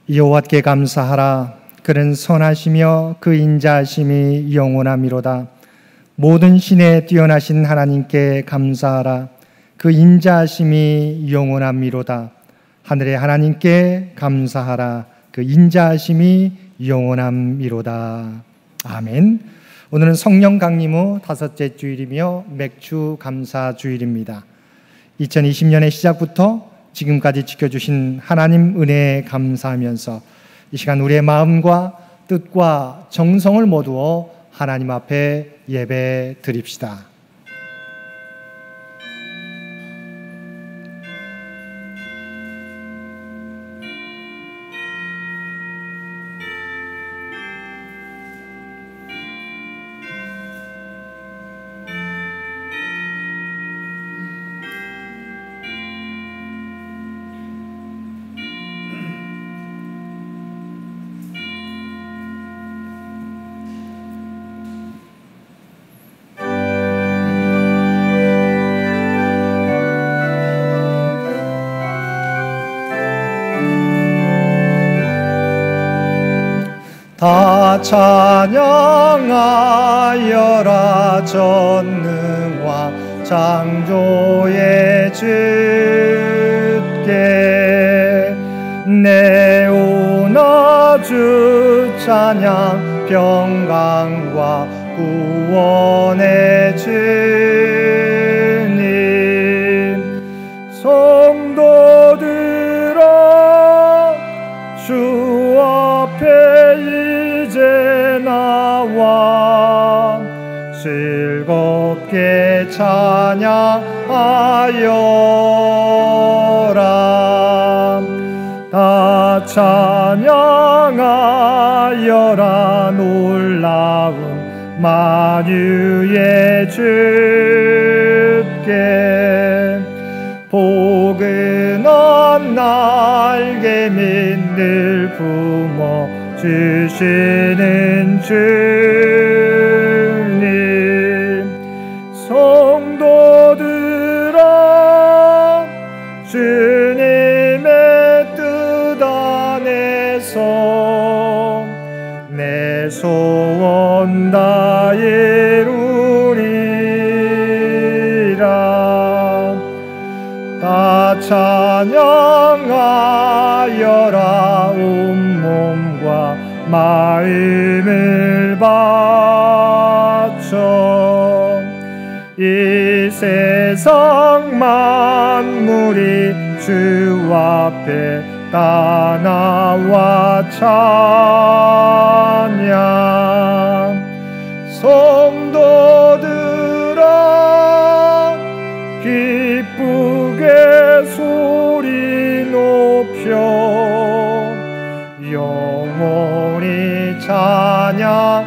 여호와께 감사하라. 그는 선하시며 그 인자하심이 영원하미로다. 모든 신에 뛰어나신 하나님께 감사하라. 그 인자하심이 영원하미로다. 하늘의 하나님께 감사하라. 그 인자하심이 영원함이로다. 아멘. 오늘은 성령 강림 후 5째 주일이며 맥주 감사 주일입니다. 2020년의 시작부터 지금까지 지켜주신 하나님 은혜에 감사하면서 이 시간 우리의 마음과 뜻과 정성을 모두어 하나님 앞에 예배 드립시다. 다 찬양하여라. 전능왕 창조의 주께 내오나 주 찬양. 평강과 구원의 주님. 성도들아 주 앞에 이제 나와 즐겁게 찬양하여라. 다 찬양하여라. 놀라운 만유의 주께 포근한 날개 밑을 품어 주시는 주님. 성도들아 주님의 뜻 안에서 내 소원 다 이루리라. 다 찬양하여라. 온몸과 마음을 바쳐 이 세상 만물이 주 앞에 다 나와 찬양. 성도들아 기쁘게 소리 높여 영원히 찬양하여라.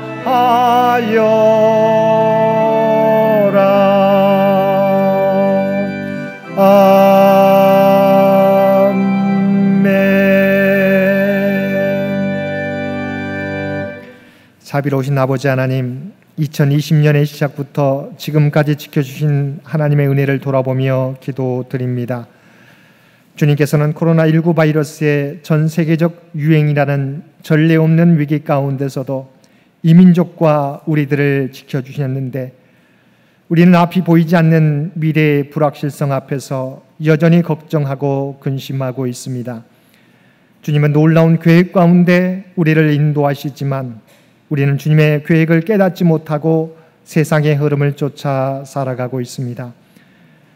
자비로우신 아버지 하나님, 2020년의 시작부터 지금까지 지켜주신 하나님의 은혜를 돌아보며 기도드립니다. 주님께서는 코로나19 바이러스의 전 세계적 유행이라는 전례 없는 위기 가운데서도 이민족과 우리들을 지켜주셨는데 우리는 앞이 보이지 않는 미래의 불확실성 앞에서 여전히 걱정하고 근심하고 있습니다. 주님은 놀라운 계획 가운데 우리를 인도하시지만 우리는 주님의 계획을 깨닫지 못하고 세상의 흐름을 쫓아 살아가고 있습니다.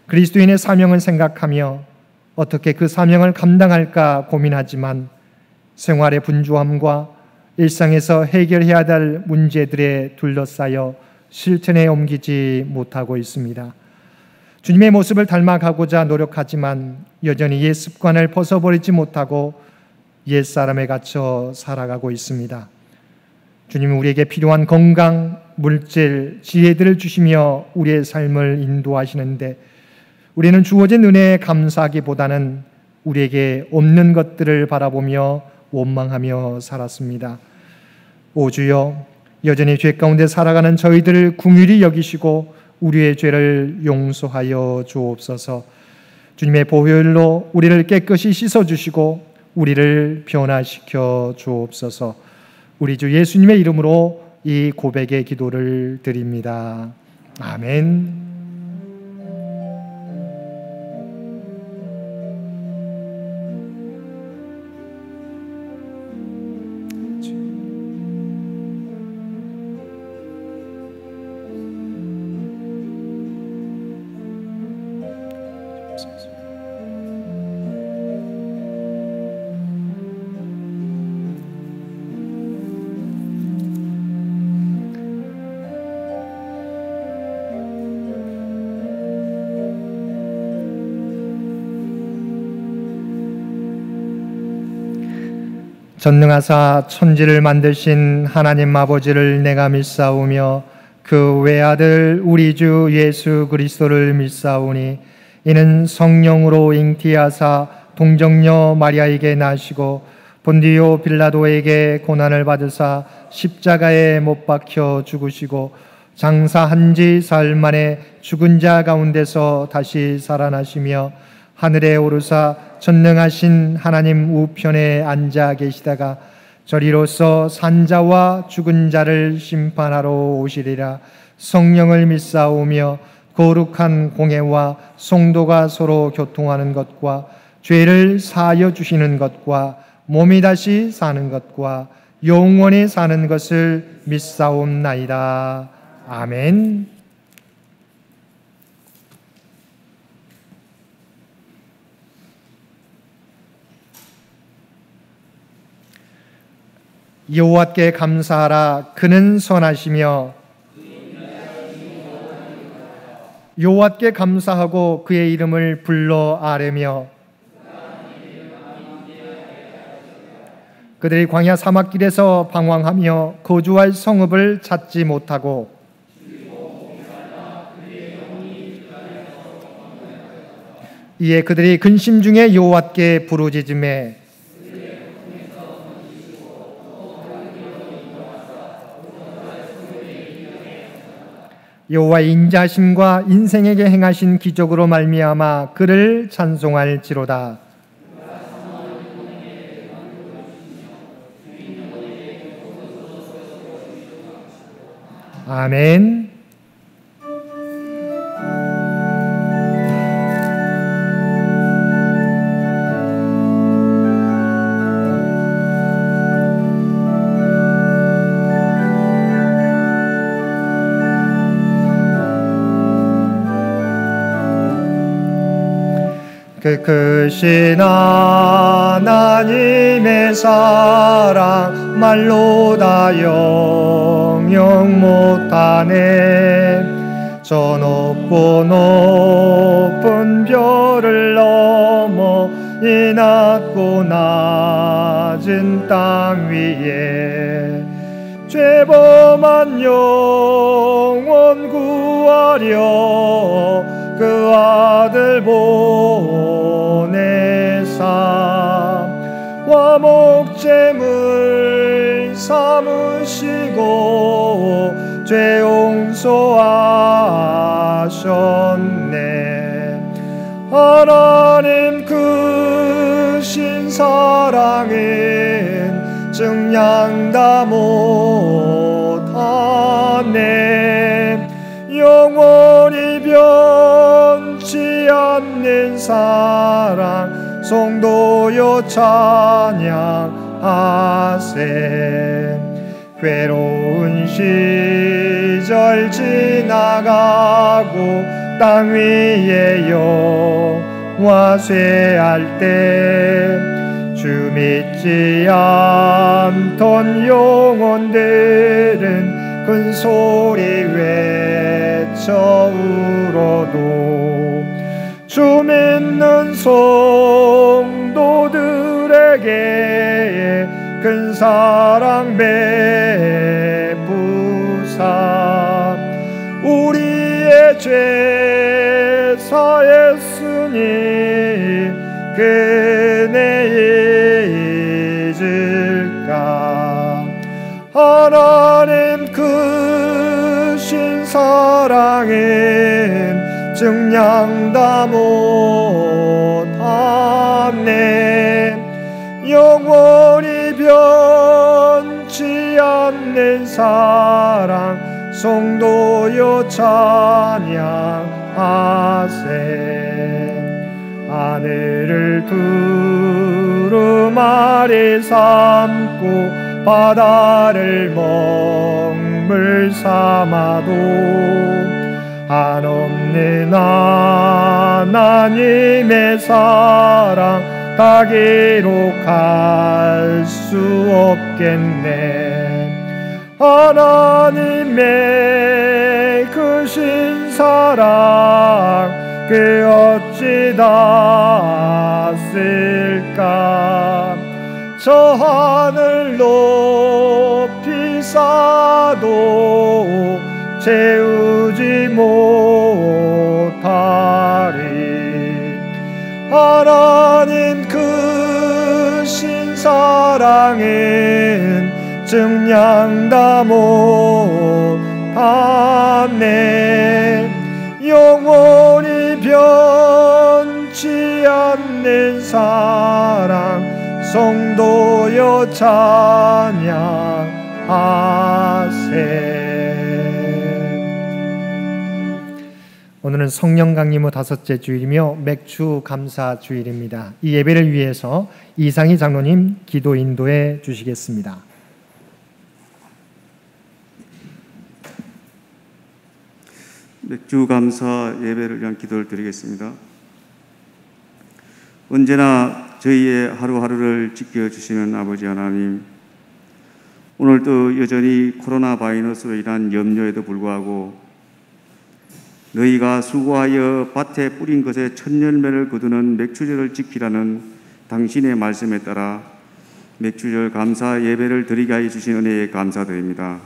그리스도인의 사명을 생각하며 어떻게 그 사명을 감당할까 고민하지만 생활의 분주함과 일상에서 해결해야 할 문제들에 둘러싸여 실천에 옮기지 못하고 있습니다. 주님의 모습을 닮아가고자 노력하지만 여전히 옛 습관을 벗어버리지 못하고 옛사람에 갇혀 살아가고 있습니다. 주님은 우리에게 필요한 건강, 물질, 지혜들을 주시며 우리의 삶을 인도하시는데 우리는 주어진 은혜에 감사하기보다는 우리에게 없는 것들을 바라보며 원망하며 살았습니다. 오 주여, 여전히 죄 가운데 살아가는 저희들을 긍휼히 여기시고 우리의 죄를 용서하여 주옵소서. 주님의 보혈로 우리를 깨끗이 씻어주시고 우리를 변화시켜 주옵소서. 우리 주 예수님의 이름으로 이 고백의 기도를 드립니다. 아멘. 전능하사 천지를 만드신 하나님 아버지를 내가 믿사오며 그 외아들 우리 주 예수 그리스도를 믿사오니 이는 성령으로 잉티하사 동정녀 마리아에게 나시고 본디오 빌라도에게 고난을 받으사 십자가에 못 박혀 죽으시고 장사한 지 사흘 만에 죽은 자 가운데서 다시 살아나시며 하늘에 오르사 전능하신 하나님 우편에 앉아 계시다가 저리로서 산자와 죽은 자를 심판하러 오시리라. 성령을 믿사오며 거룩한 공회와 성도가 서로 교통하는 것과 죄를 사하여 주시는 것과 몸이 다시 사는 것과 영원히 사는 것을 믿사옵나이다. 아멘. 여호와께 감사하라. 그는 선하시며 여호와께 감사하고 그의 이름을 불러 아뢰며 그들이 광야 사막길에서 방황하며 거주할 성읍을 찾지 못하고 이에 그들이 근심 중에 여호와께 부르짖으매 여호와의 인자하심과 인생에게 행하신 기적으로 말미암아 그를 찬송할지로다. 아멘. 그 크신 하나님의 사랑 말로 다 영영 못하네. 저 높고 높은 별을 넘어 이 낮고 낮은 땅 위에 죄범한 영혼 구하려 그 아들 보내사 화목제물 삼으시고 죄 용서하셨네. 하나님 크신 사랑은 증량 다 못하네. 영원히 변치 않는 사랑 성도여 찬양하세. 괴로운 시절 지나가고 땅 위에 영화 쇠할 때 주 믿지 않던 영혼들은 큰 소리 외쳐 울어도 주 믿는 성도들에게 큰 사랑 베푸사 우리의 죄 사했으니 그네 잊을까. 하나님 크신 사랑은 증량다 못하네. 영원히 변치 않는 사랑 성도여 찬양하세. 하늘을 두루 아래 삼고 바다를 먹물 삼아도 한없는 하나님의 사랑 다 기록할 수 없겠네. 하나님의 크신 사랑 그 어찌 닿았을까. 저 하늘 높이 쌓아도 채우지 못하리. 하나님 크신 사랑은 증량다 못하네. 영원히 변치 않는 사랑 성도여 찬양하세. 오늘은 성령 강림후 5째 주일이며 맥주 감사 주일입니다. 이 예배를 위해서 이상희 장로님 기도 인도해 주시겠습니다. 맥주 감사 예배를 위한 기도를 드리겠습니다. 언제나 저희의 하루하루를 지켜주시는 아버지 하나님, 오늘도 여전히 코로나 바이러스로 인한 염려에도 불구하고 너희가 수고하여 밭에 뿌린 것에 첫 열매를 거두는 맥주절을 지키라는 당신의 말씀에 따라 맥주절 감사 예배를 드리게 하여 주신 은혜에 감사드립니다.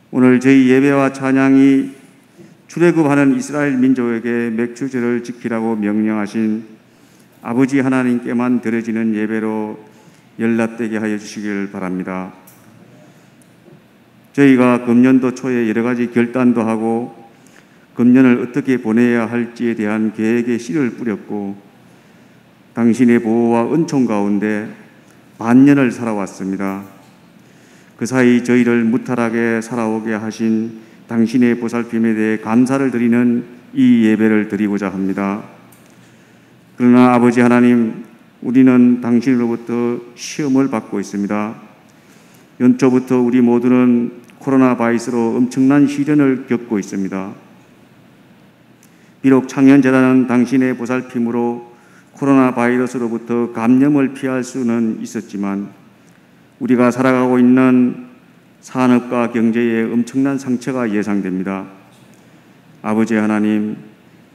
오늘 저희 예배와 찬양이 출애굽하는 이스라엘 민족에게 맥주절을 지키라고 명령하신 아버지 하나님께만 드려지는 예배로 연락되게 하여 주시길 바랍니다. 저희가 금년도 초에 여러 가지 결단도 하고 금년을 어떻게 보내야 할지에 대한 계획에 씨를 뿌렸고 당신의 보호와 은총 가운데 반년을 살아왔습니다. 그 사이 저희를 무탈하게 살아오게 하신 당신의 보살핌에 대해 감사를 드리는 이 예배를 드리고자 합니다. 그러나 아버지 하나님, 우리는 당신으로부터 시험을 받고 있습니다. 연초부터 우리 모두는 코로나 바이러스로 엄청난 시련을 겪고 있습니다. 비록 창현재단은 당신의 보살핌으로 코로나 바이러스로부터 감염을 피할 수는 있었지만 우리가 살아가고 있는 산업과 경제에 엄청난 상처가 예상됩니다. 아버지 하나님,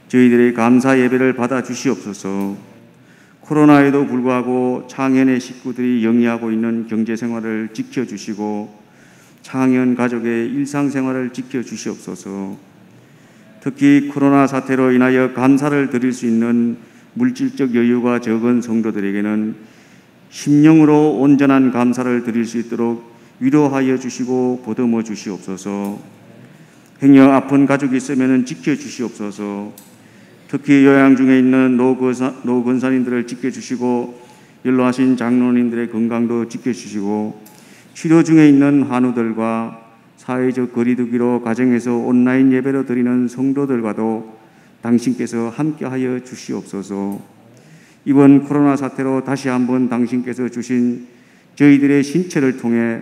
저희들의 감사 예배를 받아 주시옵소서. 코로나에도 불구하고 창현의 식구들이 영위하고 있는 경제생활을 지켜주시고 창현 가족의 일상생활을 지켜주시옵소서. 특히 코로나 사태로 인하여 감사를 드릴 수 있는 물질적 여유가 적은 성도들에게는 심령으로 온전한 감사를 드릴 수 있도록 위로하여 주시고 보듬어 주시옵소서. 행여 아픈 가족이 있으면 지켜주시옵소서. 특히 요양 중에 있는 노건산인들을 지켜주시고 연로하신 장로님들의 건강도 지켜주시고 치료 중에 있는 한우들과 사회적 거리두기로 가정에서 온라인 예배로 드리는 성도들과도 당신께서 함께하여 주시옵소서. 이번 코로나 사태로 다시 한번 당신께서 주신 저희들의 신체를 통해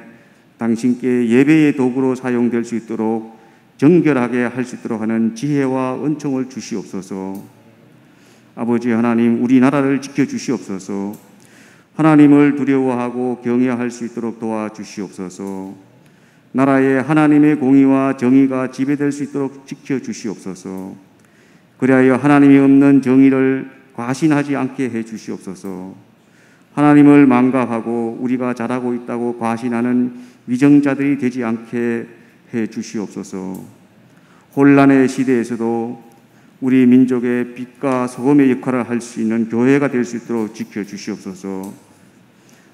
당신께 예배의 도구로 사용될 수 있도록 정결하게 할 수 있도록 하는 지혜와 은총을 주시옵소서. 아버지 하나님, 우리나라를 지켜주시옵소서. 하나님을 두려워하고 경외할 수 있도록 도와주시옵소서. 나라에 하나님의 공의와 정의가 지배될 수 있도록 지켜주시옵소서. 그리하여 하나님이 없는 정의를 과신하지 않게 해주시옵소서. 하나님을 망각하고 우리가 잘하고 있다고 과신하는 위정자들이 되지 않게 해주시옵소서. 혼란의 시대에서도 우리 민족의 빛과 소금의 역할을 할 수 있는 교회가 될 수 있도록 지켜주시옵소서.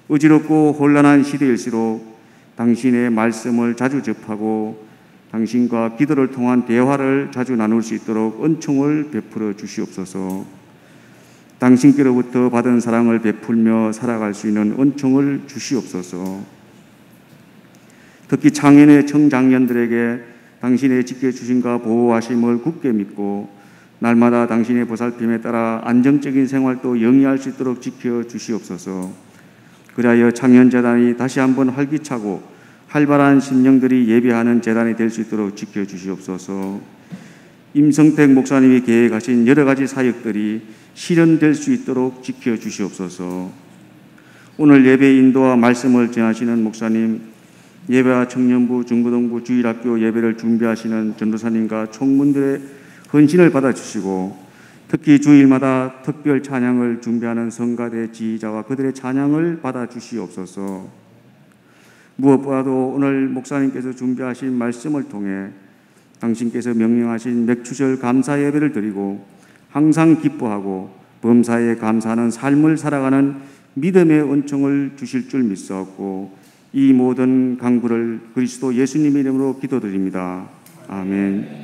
어지럽고 혼란한 시대일수록 당신의 말씀을 자주 접하고 당신과 기도를 통한 대화를 자주 나눌 수 있도록 은총을 베풀어 주시옵소서. 당신께로부터 받은 사랑을 베풀며 살아갈 수 있는 은총을 주시옵소서. 특히 장년의 청장년들에게 당신의 지켜주심과 보호하심을 굳게 믿고 날마다 당신의 보살핌에 따라 안정적인 생활도 영위할 수 있도록 지켜주시옵소서. 그리하여 창년재단이 다시 한번 활기차고 활발한 심령들이 예배하는 재단이 될 수 있도록 지켜주시옵소서. 임성택 목사님이 계획하신 여러 가지 사역들이 실현될 수 있도록 지켜주시옵소서. 오늘 예배 인도와 말씀을 전하시는 목사님, 예배와 청년부, 중고등부, 주일학교 예배를 준비하시는 전도사님과 총무들의 헌신을 받아주시고 특히 주일마다 특별 찬양을 준비하는 성가대 지휘자와 그들의 찬양을 받아주시옵소서. 무엇보다도 오늘 목사님께서 준비하신 말씀을 통해 당신께서 명령하신 맥추절 감사 예배를 드리고 항상 기뻐하고 범사에 감사하는 삶을 살아가는 믿음의 은총을 주실 줄 믿사옵고 이 모든 간구를 그리스도 예수님의 이름으로 기도드립니다. 아멘.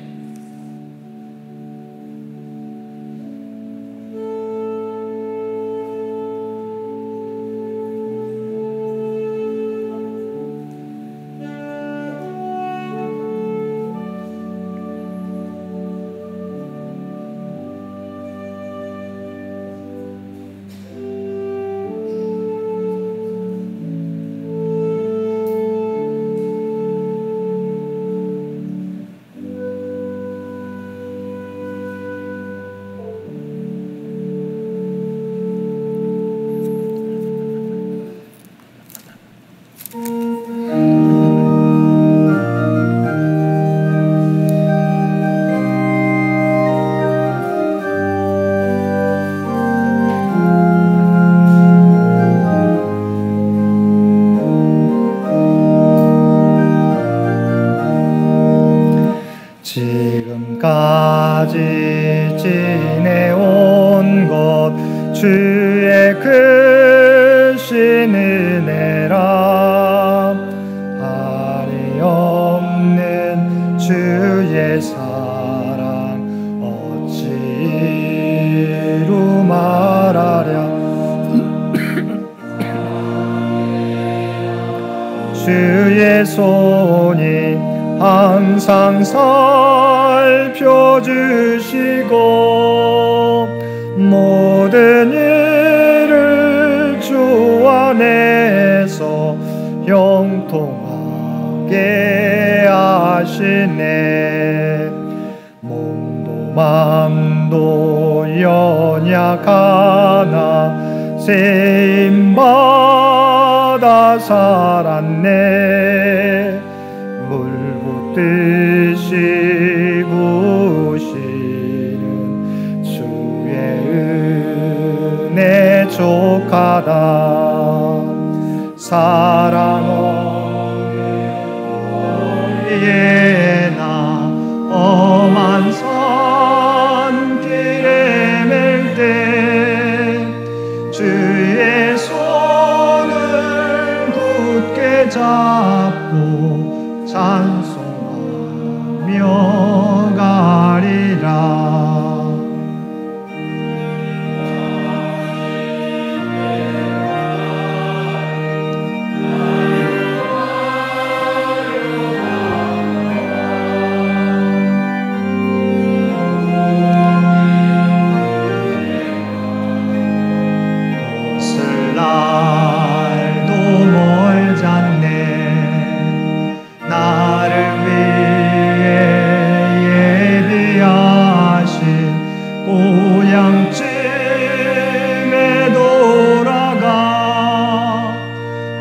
지금까지 지내온 것 주의 크신 은혜라. 한이 없는 주의 사랑 어찌 이루 말하랴. 주의 손이 항상 살펴주시고 모든 일을 주 안에서 형통하게 하시네. 몸도 맘도 연약하나 쓰임받아 살았네. 물붓듯이 부으시는 주의 은혜 족하다. 사랑 없이에 나 험한 산길에 맬 때 주의 손을 굳게 잡고 찬송하며 가리라. 날도 멀잖네. 나를 위해 예비하신 고향쯤에 돌아가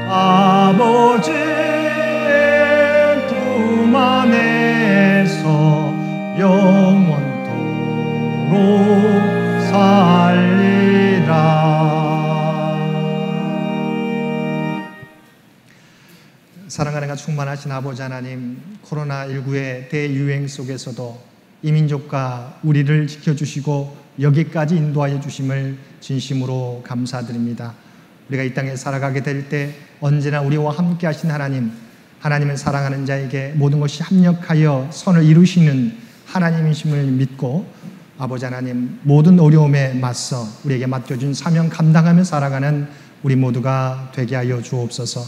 아버지의 품 안에서 영원토록 살리라. 사랑하는 가 충만하신 아버지 하나님, 코로나19의 대유행 속에서도 이 민족과 우리를 지켜주시고 여기까지 인도하여 주심을 진심으로 감사드립니다. 우리가 이 땅에 살아가게 될 때 언제나 우리와 함께 하신 하나님, 하나님을 사랑하는 자에게 모든 것이 합력하여 선을 이루시는 하나님이심을 믿고 아버지 하나님 모든 어려움에 맞서 우리에게 맡겨준 사명 감당하며 살아가는 우리 모두가 되게 하여 주옵소서.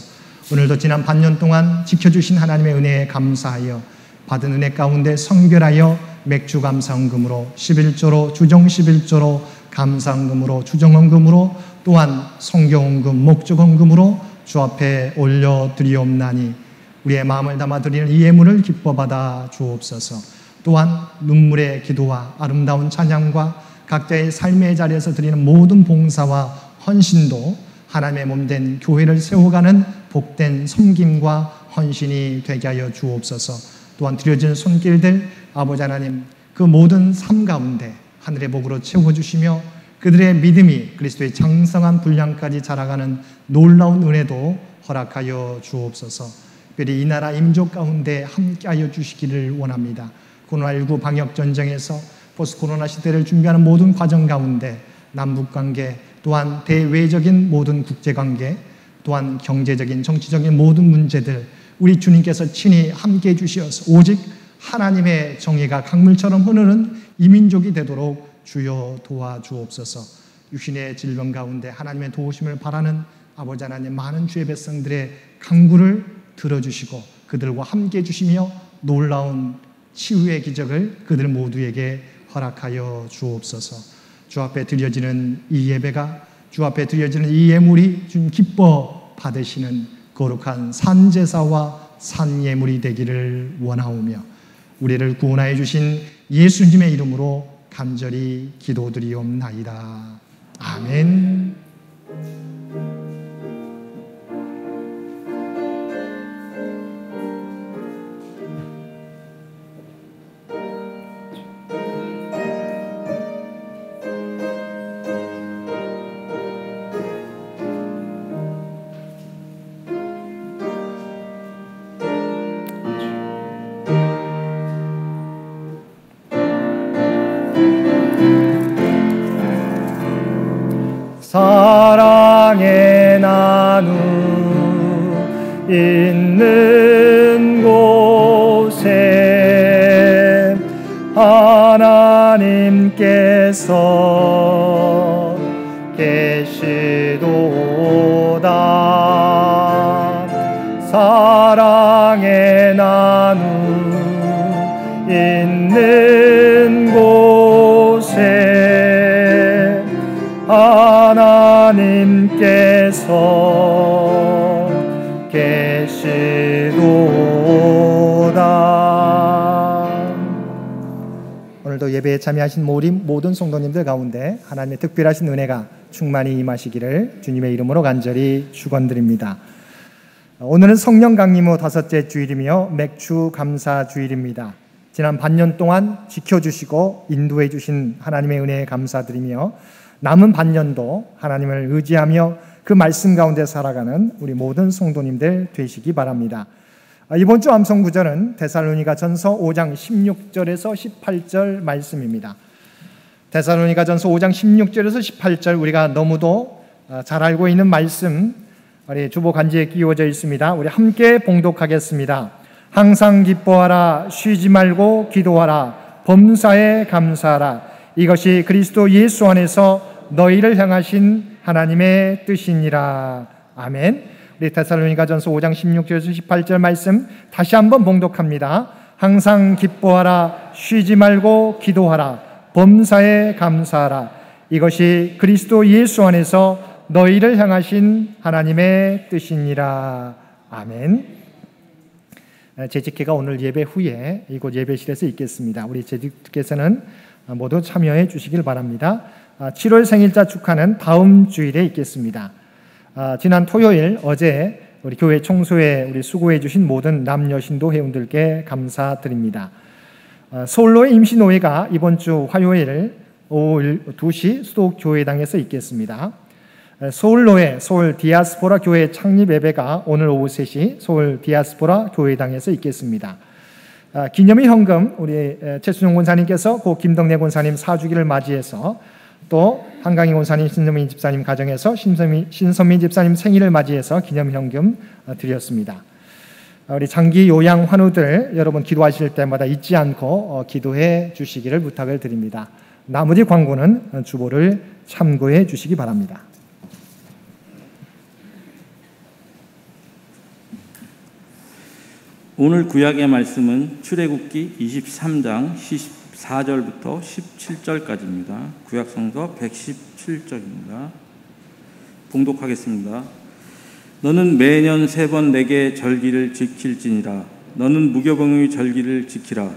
오늘도 지난 반년 동안 지켜주신 하나님의 은혜에 감사하여 받은 은혜 가운데 성결하여 맥주 감사헌금으로 11조로 주정 11조로 감사헌금으로 주정헌금으로 또한 성경헌금 목적헌금으로 주 앞에 올려드리옵나니 우리의 마음을 담아 드리는 이 예물을 기뻐 받아 주옵소서. 또한 눈물의 기도와 아름다운 찬양과 각자의 삶의 자리에서 드리는 모든 봉사와 헌신도 하나님의 몸된 교회를 세워가는 복된 섬김과 헌신이 되게 하여 주옵소서. 또한 드려진 손길들 아버지 하나님 그 모든 삶 가운데 하늘의 복으로 채워주시며 그들의 믿음이 그리스도의 장성한 분량까지 자라가는 놀라운 은혜도 허락하여 주옵소서. 특별히 이 나라 임족 가운데 함께하여 주시기를 원합니다. 코로나19 방역전쟁에서 포스코로나 시대를 준비하는 모든 과정 가운데 남북관계 또한 대외적인 모든 국제관계 또한 경제적인 정치적인 모든 문제들 우리 주님께서 친히 함께해 주시어서 오직 하나님의 정의가 강물처럼 흐르는 이민족이 되도록 주여 도와주옵소서. 육신의 질병 가운데 하나님의 도우심을 바라는 아버지 하나님 많은 주의 백성들의 간구를 들어주시고 그들과 함께해 주시며 놀라운 치유의 기적을 그들 모두에게 허락하여 주옵소서. 주 앞에 드려지는 이 예배가 주 앞에 드려지는 이 예물이 주님 기뻐 받으시는 거룩한 산제사와 산예물이 되기를 원하오며 우리를 구원하여 주신 예수님의 이름으로 간절히 기도드리옵나이다. 아멘. 사랑의 나누 있는 곳에 하나님께서 계시도다. 사랑의 나누 있는 곳에 하나님께서 계시도다. 오늘도 예배에 참여하신 모든 성도님들 가운데 하나님의 특별하신 은혜가 충만히 임하시기를 주님의 이름으로 간절히 축원드립니다. 오늘은 성령 강림후 5째 주일이며 맥주 감사 주일입니다. 지난 반년 동안 지켜주시고 인도해 주신 하나님의 은혜에 감사드리며 남은 반년도 하나님을 의지하며 그 말씀 가운데 살아가는 우리 모든 성도님들 되시기 바랍니다. 이번 주 암송 구절은 데살로니가전서 5장 16절에서 18절 말씀입니다. 데살로니가전서 5장 16절에서 18절 우리가 너무도 잘 알고 있는 말씀 우리 주보 간지에 끼워져 있습니다. 우리 함께 봉독하겠습니다. 항상 기뻐하라, 쉬지 말고 기도하라, 범사에 감사하라. 이것이 그리스도 예수 안에서 너희를 향하신 하나님의 뜻이니라. 아멘. 우리 데살로니가전서 5장 16절에서 18절 말씀 다시 한번 봉독합니다. 항상 기뻐하라, 쉬지 말고 기도하라, 범사에 감사하라. 이것이 그리스도 예수 안에서 너희를 향하신 하나님의 뜻이니라. 아멘. 재직회가 오늘 예배 후에 이곳 예배실에서 있겠습니다. 우리 재직께서는 모두 참여해 주시길 바랍니다. 7월 생일자 축하는 다음 주일에 있겠습니다. 지난 토요일 어제 우리 교회 청소에 우리 수고해 주신 모든 남녀신도 회원들께 감사드립니다. 서울로의 임시노회가 이번 주 화요일 오후 2시 수도교회당에서 있겠습니다. 서울로의 서울 디아스포라 교회 창립 예배가 오늘 오후 3시 서울 디아스포라 교회당에서 있겠습니다. 기념의 헌금 우리 최순용 권사님께서 고 김덕래 권사님 4주기를 맞이해서 또 한강희 권사님, 신선민 집사님 가정에서 신선민 집사님 생일을 맞이해서 기념 헌금 드렸습니다. 우리 장기 요양 환우들 여러분 기도하실 때마다 잊지 않고 기도해 주시기를 부탁을 드립니다. 나머지 광고는 주보를 참고해 주시기 바랍니다. 오늘 구약의 말씀은 출애굽기 23장 14절부터 17절까지입니다. 구약성서 117쪽입니다. 봉독하겠습니다. 너는 매년 3번 내게 절기를 지킬지니라. 너는 무교병의 절기를 지키라.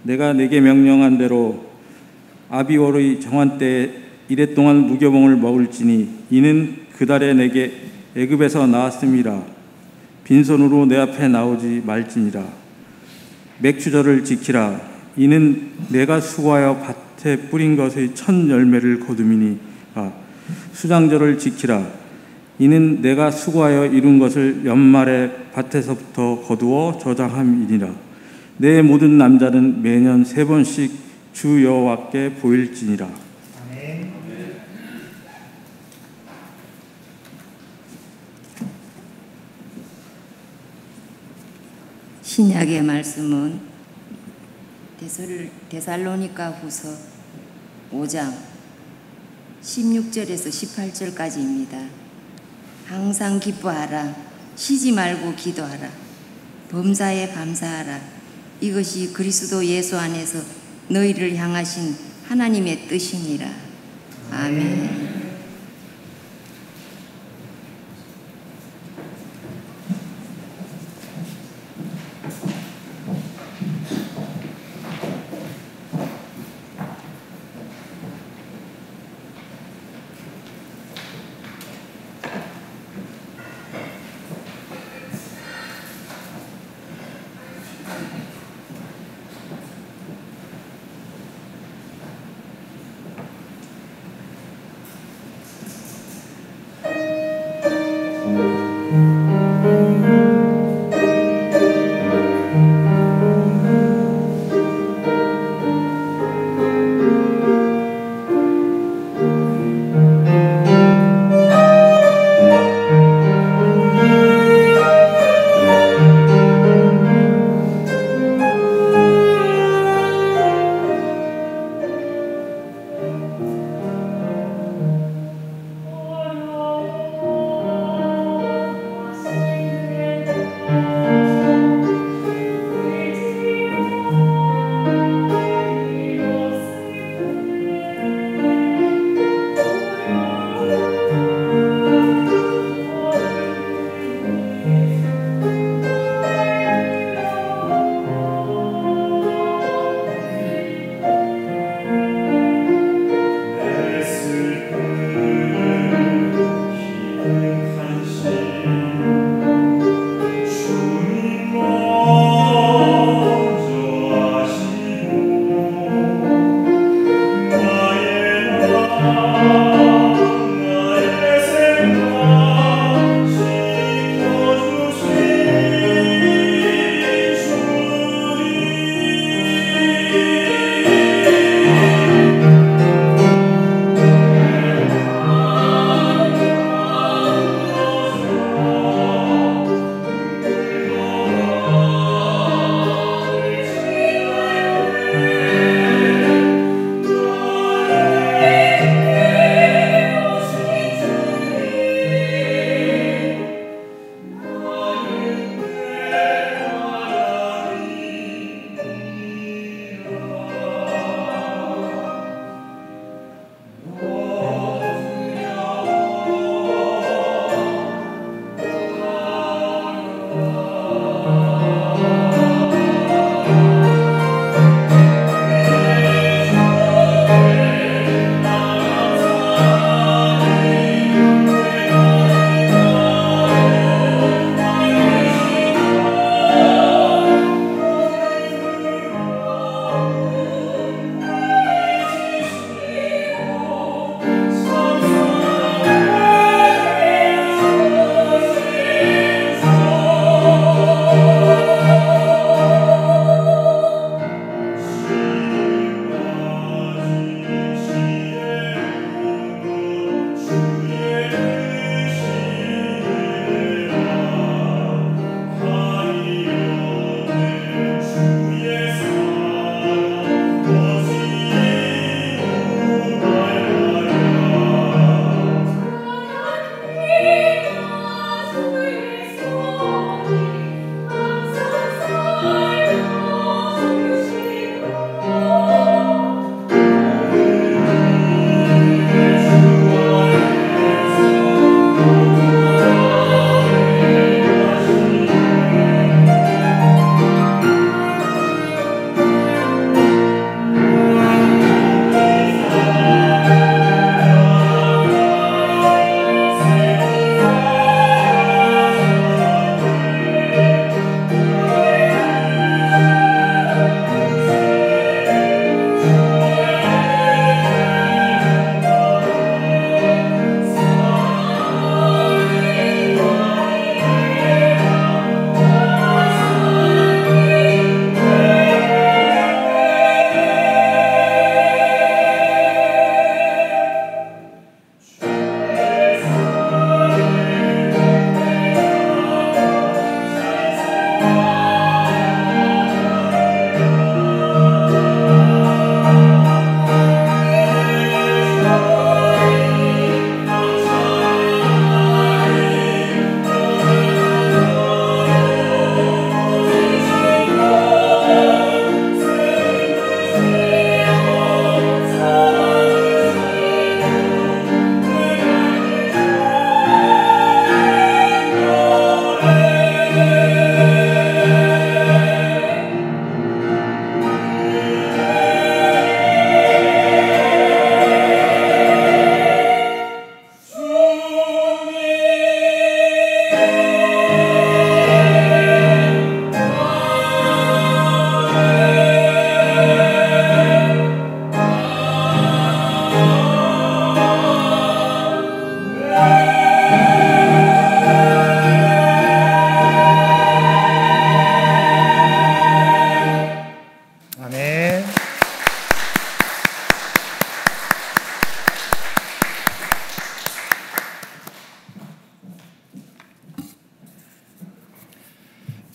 내가 내게 명령한 대로 아비월의 정한 때에 이래 동안 무교병을 먹을지니 이는 그 달에 내게 애굽에서 나왔음이라. 빈손으로 내 앞에 나오지 말지니라. 맥주절을 지키라. 이는 내가 수고하여 밭에 뿌린 것의 첫 열매를 거두미니라. 수장절을 지키라. 이는 내가 수고하여 이룬 것을 연말에 밭에서부터 거두어 저장함이니라. 내 모든 남자는 매년 3번씩 주 여호와께 보일지니라. 아멘. 신약의 말씀은 데살로니가 후서 5장 16절에서 18절까지입니다. 항상 기뻐하라. 쉬지 말고 기도하라. 범사에 감사하라. 이것이 그리스도 예수 안에서 너희를 향하신 하나님의 뜻이니라. 아멘.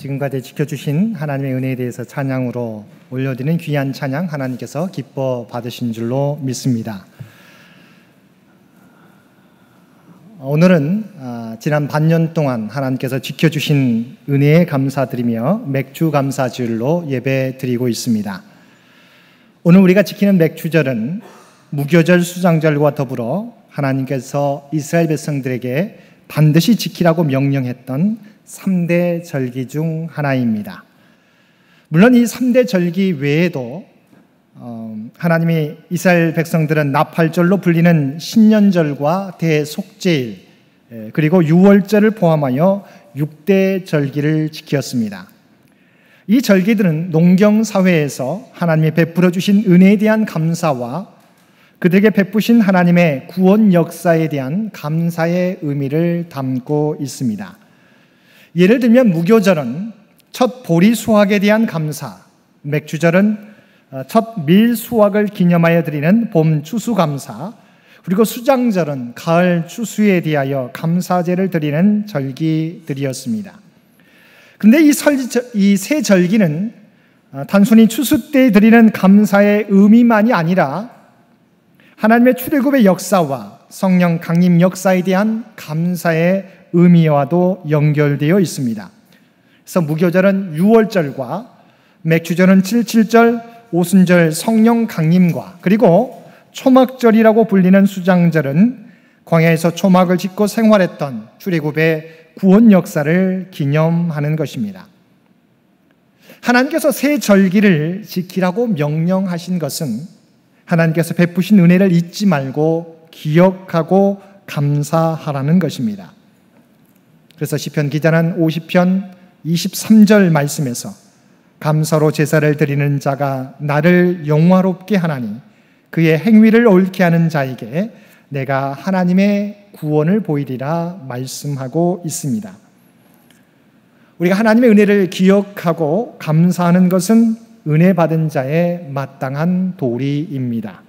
지금까지 지켜주신 하나님의 은혜에 대해서 찬양으로 올려드리는 귀한 찬양 하나님께서 기뻐 받으신 줄로 믿습니다. 오늘은 지난 반년 동안 하나님께서 지켜주신 은혜에 감사드리며 맥주 감사주일로 예배 드리고 있습니다. 오늘 우리가 지키는 맥주절은 무교절 수장절과 더불어 하나님께서 이스라엘 백성들에게 반드시 지키라고 명령했던 3대 절기 중 하나입니다. 물론 이 3대 절기 외에도 하나님이 이스라엘 백성들은 나팔절로 불리는 신년절과 대속제일 그리고 유월절을 포함하여 6대 절기를 지켰습니다. 이 절기들은 농경사회에서 하나님이 베풀어 주신 은혜에 대한 감사와 그들에게 베푸신 하나님의 구원 역사에 대한 감사의 의미를 담고 있습니다. 예를 들면 무교절은 첫 보리 수확에 대한 감사, 맥주절은 첫 밀 수확을 기념하여 드리는 봄 추수감사, 그리고 수장절은 가을 추수에 대하여 감사제를 드리는 절기들이었습니다. 그런데 이 세 절기는 단순히 추수 때 드리는 감사의 의미만이 아니라 하나님의 출애굽의 역사와 성령 강림 역사에 대한 감사의 의미와도 연결되어 있습니다. 그래서 무교절은 유월절과 맥주절은 77절, 오순절 성령 강림과 그리고 초막절이라고 불리는 수장절은 광야에서 초막을 짓고 생활했던 출애굽의 구원 역사를 기념하는 것입니다. 하나님께서 새 절기를 지키라고 명령하신 것은 하나님께서 베푸신 은혜를 잊지 말고 기억하고 감사하라는 것입니다. 그래서 시편 기자는 50편 23절 말씀에서 감사로 제사를 드리는 자가 나를 영화롭게 하나니 그의 행위를 옳게 하는 자에게 내가 하나님의 구원을 보이리라 말씀하고 있습니다. 우리가 하나님의 은혜를 기억하고 감사하는 것은 은혜 받은 자의 마땅한 도리입니다.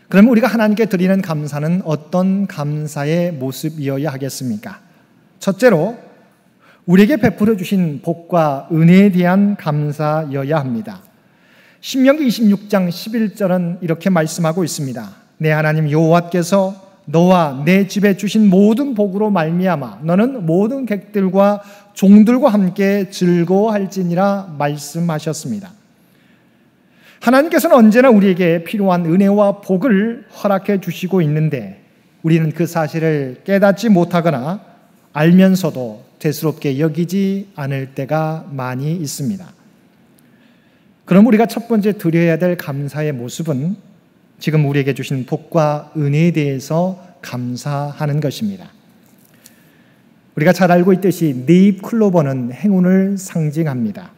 그러면 우리가 하나님께 드리는 감사는 어떤 감사의 모습이어야 하겠습니까? 첫째로 우리에게 베풀어 주신 복과 은혜에 대한 감사여야 합니다. 신명기 26장 11절은 이렇게 말씀하고 있습니다. 내 하나님 여호와께서 너와 내 집에 주신 모든 복으로 말미암아 너는 모든 객들과 종들과 함께 즐거워할지니라 말씀하셨습니다. 하나님께서는 언제나 우리에게 필요한 은혜와 복을 허락해 주시고 있는데 우리는 그 사실을 깨닫지 못하거나 알면서도 대수롭게 여기지 않을 때가 많이 있습니다. 그럼 우리가 첫 번째 드려야 될 감사의 모습은 지금 우리에게 주신 복과 은혜에 대해서 감사하는 것입니다. 우리가 잘 알고 있듯이 네잎 클로버는 행운을 상징합니다.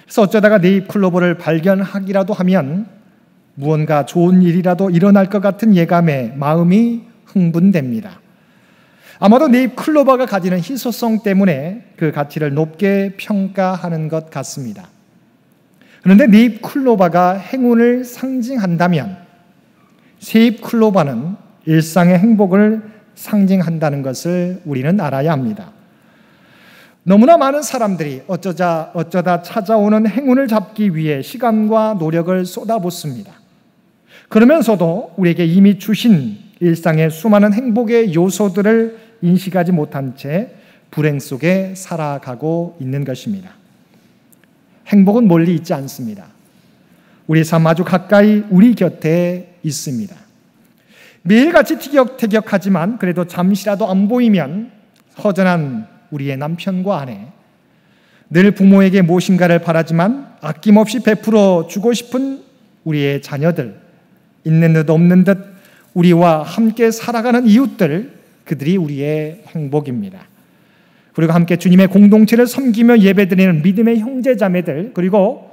그래서 어쩌다가 네잎 클로버를 발견하기라도 하면 무언가 좋은 일이라도 일어날 것 같은 예감에 마음이 흥분됩니다. 아마도 네잎 클로버가 가지는 희소성 때문에 그 가치를 높게 평가하는 것 같습니다. 그런데 네잎 클로버가 행운을 상징한다면 새잎 클로버는 일상의 행복을 상징한다는 것을 우리는 알아야 합니다. 너무나 많은 사람들이 어쩌다 찾아오는 행운을 잡기 위해 시간과 노력을 쏟아붓습니다. 그러면서도 우리에게 이미 주신 일상의 수많은 행복의 요소들을 인식하지 못한 채 불행 속에 살아가고 있는 것입니다. 행복은 멀리 있지 않습니다. 우리 삶 아주 가까이 우리 곁에 있습니다. 매일같이 티격태격하지만 그래도 잠시라도 안 보이면 허전한 우리의 남편과 아내, 늘 부모에게 무엇인가를 바라지만 아낌없이 베풀어 주고 싶은 우리의 자녀들, 있는 듯 없는 듯 우리와 함께 살아가는 이웃들, 그들이 우리의 행복입니다. 그리고 함께 주님의 공동체를 섬기며 예배드리는 믿음의 형제자매들, 그리고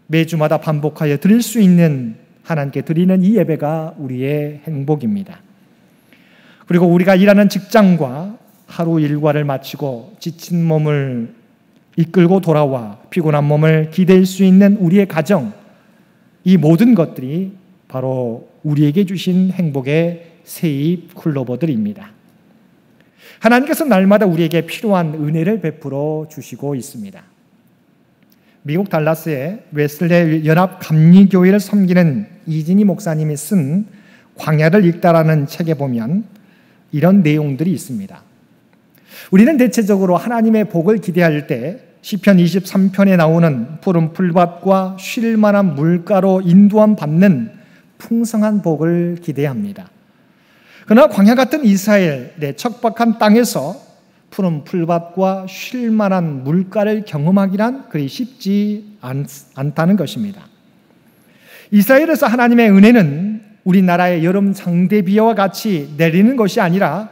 매주마다 반복하여 드릴 수 있는 하나님께 드리는 이 예배가 우리의 행복입니다. 그리고 우리가 일하는 직장과 하루 일과를 마치고 지친 몸을 이끌고 돌아와 피곤한 몸을 기댈 수 있는 우리의 가정, 이 모든 것들이 바로 우리에게 주신 행복의 새잎 클로버들입니다. 하나님께서 날마다 우리에게 필요한 은혜를 베풀어 주시고 있습니다. 미국 달라스의 웨슬레 연합 감리교회를 섬기는 이진희 목사님이 쓴 광야를 읽다라는 책에 보면 이런 내용들이 있습니다. 우리는 대체적으로 하나님의 복을 기대할 때 시편 23편에 나오는 푸른 풀밭과 쉴 만한 물가로 인도함 받는 풍성한 복을 기대합니다. 그러나 광야 같은 이스라엘의 척박한 땅에서 푸른 풀밭과 쉴 만한 물가를 경험하기란 그리 쉽지 않다는 것입니다. 이스라엘에서 하나님의 은혜는 우리나라의 여름 장대비와 같이 내리는 것이 아니라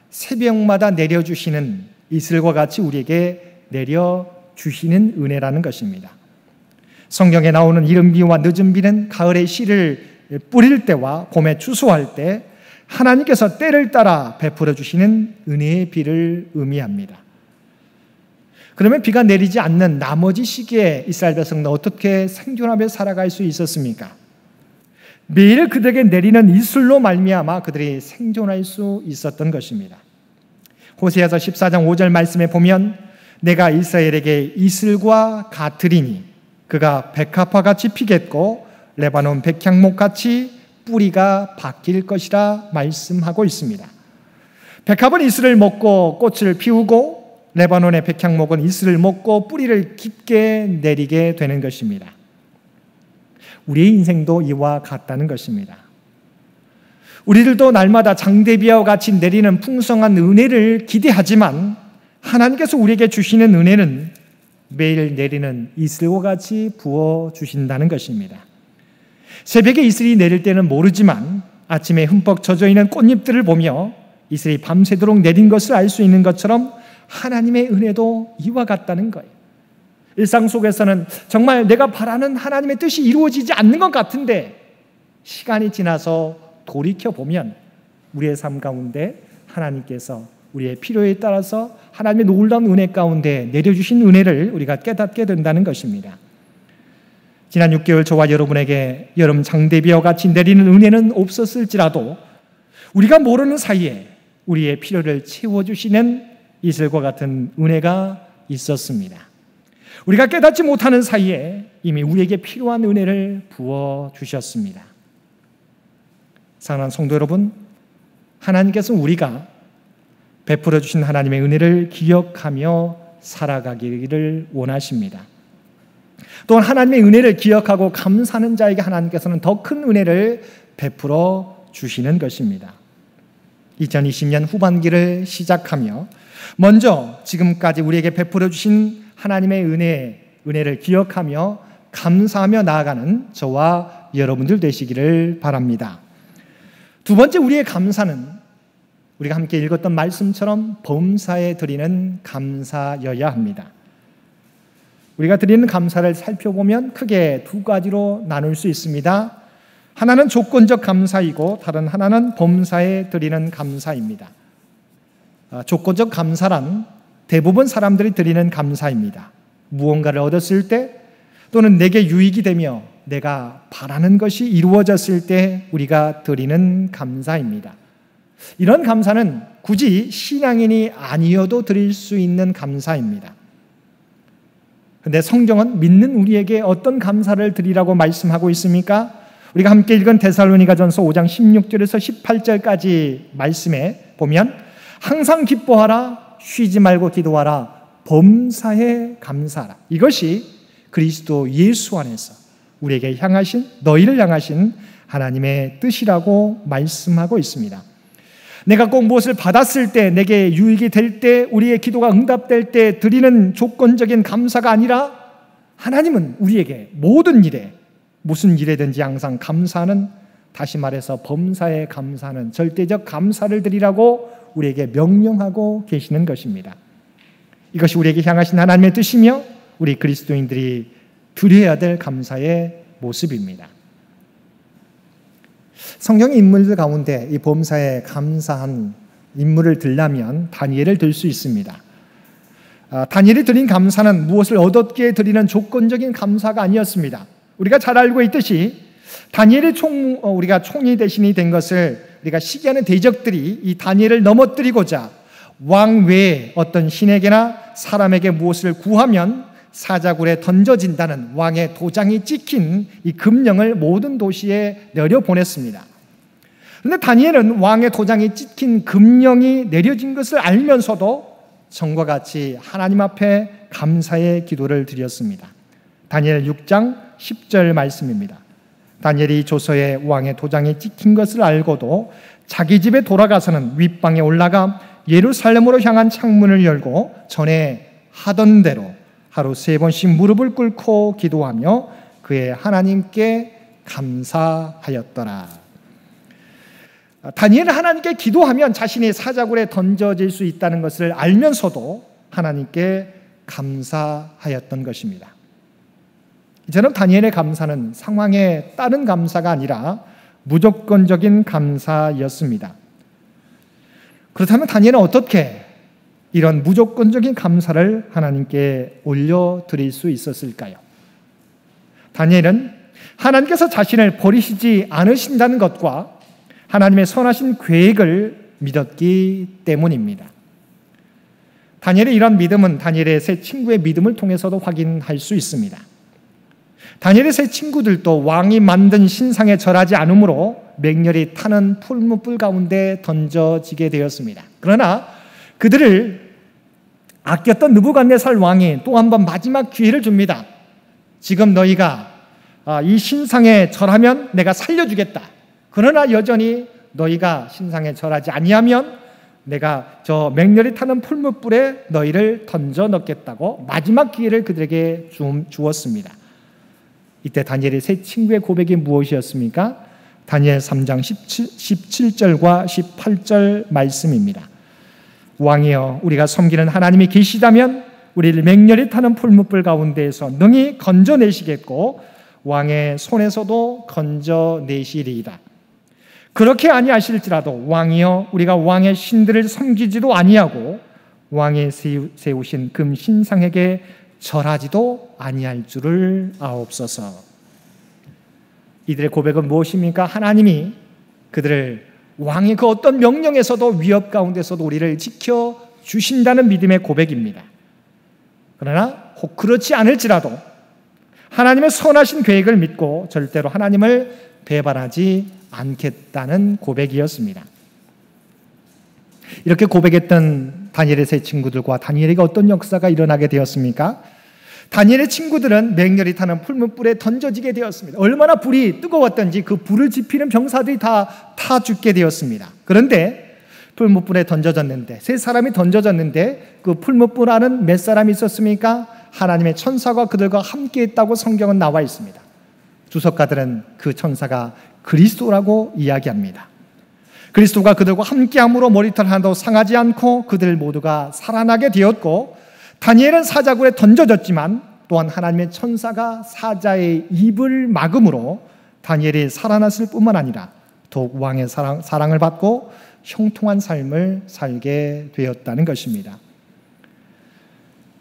새벽마다 내려주시는 이슬과 같이 우리에게 내려주시는 은혜라는 것입니다. 성경에 나오는 이른 비와 늦은 비는 가을에 씨를 뿌릴 때와 봄에 추수할 때 하나님께서 때를 따라 베풀어 주시는 은혜의 비를 의미합니다. 그러면 비가 내리지 않는 나머지 시기에 이스라엘 백성은 어떻게 생존하며 살아갈 수 있었습니까? 매일 그들에게 내리는 이슬로 말미암아 그들이 생존할 수 있었던 것입니다. 호세아서 14장 5절 말씀에 보면 내가 이스라엘에게 이슬과 같으리니 그가 백합화 같이 피겠고 레바논 백향목 같이 뿌리가 바뀔 것이라 말씀하고 있습니다. 백합은 이슬을 먹고 꽃을 피우고 레바논의 백향목은 이슬을 먹고 뿌리를 깊게 내리게 되는 것입니다. 우리의 인생도 이와 같다는 것입니다. 우리들도 날마다 장대비와 같이 내리는 풍성한 은혜를 기대하지만 하나님께서 우리에게 주시는 은혜는 매일 내리는 이슬과 같이 부어주신다는 것입니다. 새벽에 이슬이 내릴 때는 모르지만 아침에 흠뻑 젖어있는 꽃잎들을 보며 이슬이 밤새도록 내린 것을 알 수 있는 것처럼 하나님의 은혜도 이와 같다는 거예요. 일상 속에서는 정말 내가 바라는 하나님의 뜻이 이루어지지 않는 것 같은데 시간이 지나서 돌이켜보면 우리의 삶 가운데 하나님께서 우리의 필요에 따라서 하나님의 놀라운 은혜 가운데 내려주신 은혜를 우리가 깨닫게 된다는 것입니다. 지난 6개월 저와 여러분에게 여름 장대비와 같이 내리는 은혜는 없었을지라도 우리가 모르는 사이에 우리의 필요를 채워주시는 이슬과 같은 은혜가 있었습니다. 우리가 깨닫지 못하는 사이에 이미 우리에게 필요한 은혜를 부어주셨습니다. 사랑하는 성도 여러분, 하나님께서는 우리가 베풀어 주신 하나님의 은혜를 기억하며 살아가기를 원하십니다. 또한 하나님의 은혜를 기억하고 감사하는 자에게 하나님께서는 더 큰 은혜를 베풀어 주시는 것입니다. 2020년 후반기를 시작하며 먼저 지금까지 우리에게 베풀어 주신 하나님의 은혜를 기억하며 감사하며 나아가는 저와 여러분들 되시기를 바랍니다. 두 번째 우리의 감사는 우리가 함께 읽었던 말씀처럼 범사에 드리는 감사여야 합니다. 우리가 드리는 감사를 살펴보면 크게 두 가지로 나눌 수 있습니다. 하나는 조건적 감사이고 다른 하나는 범사에 드리는 감사입니다. 조건적 감사란 대부분 사람들이 드리는 감사입니다. 무언가를 얻었을 때 또는 내게 유익이 되며 내가 바라는 것이 이루어졌을 때 우리가 드리는 감사입니다. 이런 감사는 굳이 신앙인이 아니어도 드릴 수 있는 감사입니다. 그런데 성경은 믿는 우리에게 어떤 감사를 드리라고 말씀하고 있습니까? 우리가 함께 읽은 데살로니가전서 5장 16절에서 18절까지 말씀에 보면 항상 기뻐하라, 쉬지 말고 기도하라, 범사에 감사하라. 이것이 그리스도 예수 안에서 우리에게 향하신, 너희를 향하신 하나님의 뜻이라고 말씀하고 있습니다. 내가 꼭 무엇을 받았을 때, 내게 유익이 될 때, 우리의 기도가 응답될 때 드리는 조건적인 감사가 아니라 하나님은 우리에게 모든 일에, 무슨 일에든지 항상 감사하는, 다시 말해서 범사에 감사하는 절대적 감사를 드리라고 우리에게 명령하고 계시는 것입니다. 이것이 우리에게 향하신 하나님의 뜻이며 우리 그리스도인들이 드려야 될 감사의 모습입니다. 성경의 인물들 가운데 이 범사에 감사한 인물을 들라면 다니엘을 들 수 있습니다. 다니엘이 드린 감사는 무엇을 얻었기에 드리는 조건적인 감사가 아니었습니다. 우리가 잘 알고 있듯이 다니엘이 우리가 총리 대신이 된 것을 우리가 시기하는 대적들이 이 다니엘을 넘어뜨리고자 왕 외에 어떤 신에게나 사람에게 무엇을 구하면 사자굴에 던져진다는 왕의 도장이 찍힌 이 금령을 모든 도시에 내려보냈습니다. 그런데 다니엘은 왕의 도장이 찍힌 금령이 내려진 것을 알면서도 전과 같이 하나님 앞에 감사의 기도를 드렸습니다. 다니엘 6장 10절 말씀입니다. 다니엘이 조서에 왕의 도장이 찍힌 것을 알고도 자기 집에 돌아가서는 윗방에 올라가 예루살렘으로 향한 창문을 열고 전에 하던 대로 하루 3번씩 무릎을 꿇고 기도하며 그의 하나님께 감사하였더라. 다니엘은 하나님께 기도하면 자신이 사자굴에 던져질 수 있다는 것을 알면서도 하나님께 감사하였던 것입니다. 이처럼 다니엘의 감사는 상황에 따른 감사가 아니라 무조건적인 감사였습니다. 그렇다면 다니엘은 어떻게 이런 무조건적인 감사를 하나님께 올려드릴 수 있었을까요? 다니엘은 하나님께서 자신을 버리시지 않으신다는 것과 하나님의 선하신 계획을 믿었기 때문입니다. 다니엘의 이런 믿음은 다니엘의 세 친구의 믿음을 통해서도 확인할 수 있습니다. 다니엘의 세 친구들도 왕이 만든 신상에 절하지 않으므로 맹렬히 타는 풀무불 가운데 던져지게 되었습니다. 그러나 그들을 아꼈던 느부갓네살 왕이 또 한 번 마지막 기회를 줍니다. 지금 너희가 이 신상에 절하면 내가 살려주겠다. 그러나 여전히 너희가 신상에 절하지 아니하면 내가 저 맹렬히 타는 풀무불에 너희를 던져 넣겠다고 마지막 기회를 그들에게 주었습니다. 이때 다니엘의 세 친구의 고백이 무엇이었습니까? 다니엘 3장 17절과 18절 말씀입니다. 왕이여, 우리가 섬기는 하나님이 계시다면 우리를 맹렬히 타는 풀무불 가운데에서 능히 건져내시겠고 왕의 손에서도 건져내시리이다. 그렇게 아니하실지라도 왕이여, 우리가 왕의 신들을 섬기지도 아니하고 왕이 세우신 금 신상에게 절하지도 아니할 줄을 아옵소서. 이들의 고백은 무엇입니까? 하나님이 그들을 왕의 그 어떤 명령에서도 위협 가운데서도 우리를 지켜주신다는 믿음의 고백입니다. 그러나 혹 그렇지 않을지라도 하나님의 선하신 계획을 믿고 절대로 하나님을 배반하지 않겠다는 고백이었습니다. 이렇게 고백했던 다니엘의 세 친구들과 다니엘에게 어떤 역사가 일어나게 되었습니까? 다니엘의 친구들은 맹렬히 타는 풀무불에 던져지게 되었습니다. 얼마나 불이 뜨거웠던지 그 불을 지피는 병사들이 다 타 죽게 되었습니다. 그런데 풀무불에 던져졌는데, 세 사람이 던져졌는데 그 풀무불 안은 몇 사람이 있었습니까? 하나님의 천사가 그들과 함께 있다고 성경은 나와 있습니다. 주석가들은 그 천사가 그리스도라고 이야기합니다. 그리스도가 그들과 함께함으로 머리털 하나도 상하지 않고 그들 모두가 살아나게 되었고, 다니엘은 사자굴에 던져졌지만 또한 하나님의 천사가 사자의 입을 막음으로 다니엘이 살아났을 뿐만 아니라 더욱 왕의 사랑을 받고 형통한 삶을 살게 되었다는 것입니다.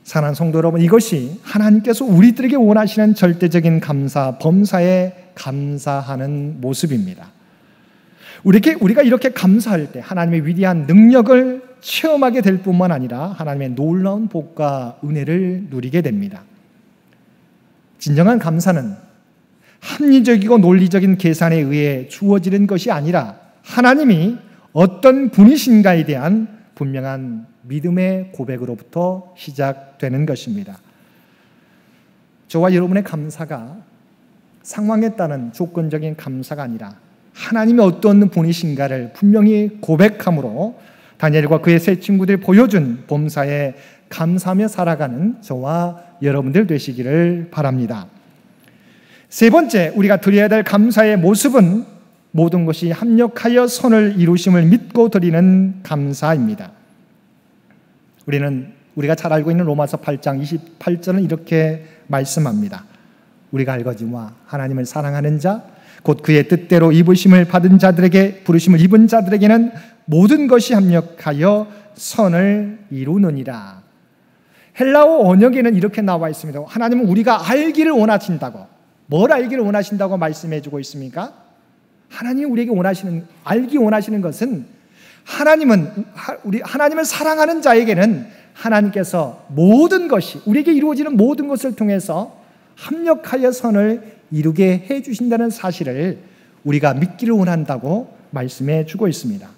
사랑하는 성도 여러분, 이것이 하나님께서 우리들에게 원하시는 절대적인 감사, 범사에 감사하는 모습입니다. 우리가 이렇게 감사할 때 하나님의 위대한 능력을 체험하게 될 뿐만 아니라 하나님의 놀라운 복과 은혜를 누리게 됩니다. 진정한 감사는 합리적이고 논리적인 계산에 의해 주어지는 것이 아니라 하나님이 어떤 분이신가에 대한 분명한 믿음의 고백으로부터 시작되는 것입니다. 저와 여러분의 감사가 상황에 따른 조건적인 감사가 아니라 하나님이 어떤 분이신가를 분명히 고백함으로 다니엘과 그의 세 친구들이 보여준 범사에 감사하며 살아가는 저와 여러분들 되시기를 바랍니다. 세 번째, 우리가 드려야 될 감사의 모습은 모든 것이 합력하여 선을 이루심을 믿고 드리는 감사입니다. 우리가 잘 알고 있는 로마서 8장 28절은 이렇게 말씀합니다. 우리가 알거니와 하나님을 사랑하는 자, 곧 그의 뜻대로 부르심을 입은 자들에게는 모든 것이 합력하여 선을 이루느니라. 헬라어 언역에는 이렇게 나와 있습니다. 하나님은 우리가 알기를 원하신다고. 뭘 알기를 원하신다고 말씀해 주고 있습니까? 하나님이 우리에게 알기 원하시는 것은 하나님을 사랑하는 자에게는 하나님께서 모든 것이, 우리에게 이루어지는 모든 것을 통해서 합력하여 선을 이루게 해 주신다는 사실을 우리가 믿기를 원한다고 말씀해 주고 있습니다.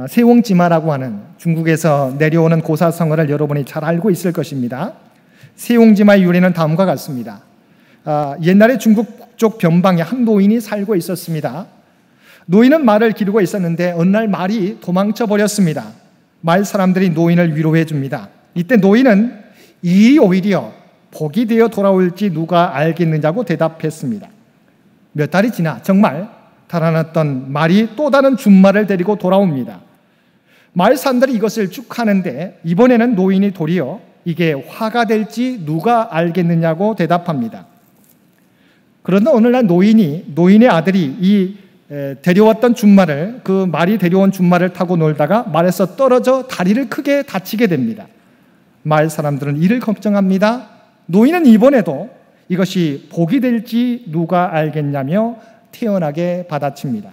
세옹지마라고 하는 중국에서 내려오는 고사성어를 여러분이 잘 알고 있을 것입니다. 세옹지마의 유래는 다음과 같습니다. 옛날에 중국 북쪽 변방에 한 노인이 살고 있었습니다. 노인은 말을 기르고 있었는데 어느 날 말이 도망쳐 버렸습니다. 마을 사람들이 노인을 위로해 줍니다. 이때 노인은 이 오히려 복이 되어 돌아올지 누가 알겠느냐고 대답했습니다. 몇 달이 지나 정말 달아났던 말이 또 다른 준말을 데리고 돌아옵니다. 마을 사람들이 이것을 축하하는데 이번에는 노인이 도리어 이게 화가 될지 누가 알겠느냐고 대답합니다. 그런데 오늘날 노인의 아들이 이 데려왔던 준말을, 그 말이 데려온 준말을 타고 놀다가 말에서 떨어져 다리를 크게 다치게 됩니다. 마을 사람들은 이를 걱정합니다. 노인은 이번에도 이것이 복이 될지 누가 알겠냐며 태연하게 받아칩니다.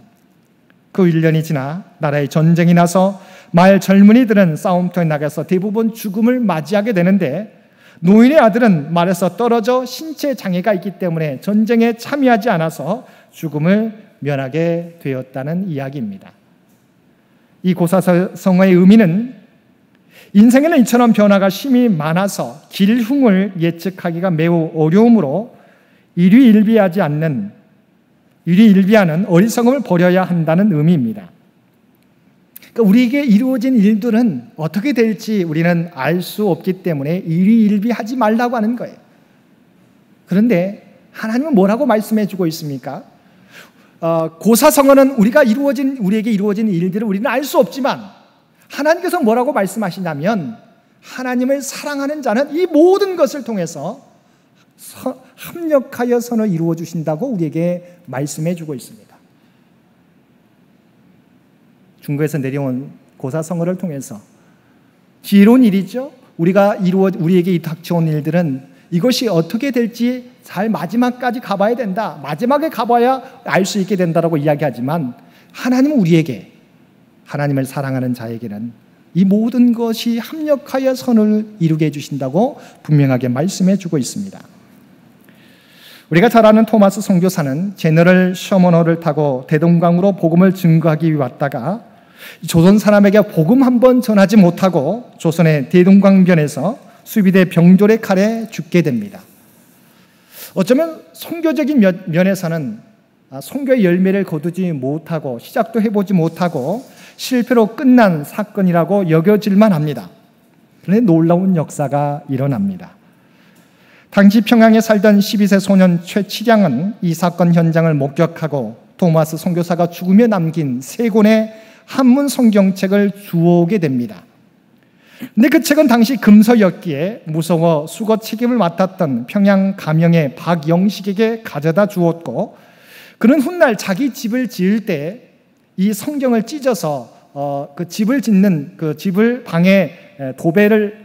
그 1년이 지나 나라에 전쟁이 나서 마을 젊은이들은 싸움터에 나가서 대부분 죽음을 맞이하게 되는데 노인의 아들은 말에서 떨어져 신체 장애가 있기 때문에 전쟁에 참여하지 않아서 죽음을 면하게 되었다는 이야기입니다. 이 고사성어의 의미는 인생에는 이처럼 변화가 심히 많아서 길흉을 예측하기가 매우 어려우므로 일희일비하는 어리석음을 버려야 한다는 의미입니다. 그러니까 우리에게 이루어진 일들은 어떻게 될지 우리는 알 수 없기 때문에 일희일비하지 말라고 하는 거예요. 그런데 하나님은 뭐라고 말씀해 주고 있습니까? 고사성어는 우리에게 이루어진 일들을 우리는 알 수 없지만 하나님께서 뭐라고 말씀하시냐면 하나님을 사랑하는 자는 이 모든 것을 통해서 합력하여 선을 이루어 주신다고 우리에게 말씀해 주고 있습니다. 중국에서 내려온 고사성어를 통해서 지혜로운 일이죠. 우리에게 닥쳐온 일들은 이것이 어떻게 될지 잘 마지막까지 가봐야 된다. 마지막에 가봐야 알 수 있게 된다라고 이야기하지만 하나님은 우리에게, 하나님을 사랑하는 자에게는 이 모든 것이 합력하여 선을 이루게 해주신다고 분명하게 말씀해 주고 있습니다. 우리가 잘 아는 토마스 선교사는 제너럴 셔머너를 타고 대동강으로 복음을 증거하기 위해 왔다가 조선 사람에게 복음 한번 전하지 못하고 조선의 대동강변에서 수비대 병졸의 칼에 죽게 됩니다. 어쩌면 선교적인 면에서는 선교의 열매를 거두지 못하고 시작도 해보지 못하고 실패로 끝난 사건이라고 여겨질만 합니다. 그런데 놀라운 역사가 일어납니다. 당시 평양에 살던 12세 소년 최치량은 이 사건 현장을 목격하고 토마스 선교사가 죽으며 남긴 3권의 한문 성경책을 주워오게 됩니다. 근데 그 책은 당시 금서였기에 무서워 수거 책임을 맡았던 평양 가명의 박영식에게 가져다 주었고, 그는 훗날 자기 집을 지을 때 이 성경을 찢어서 그 집을 짓는 그 집을 방에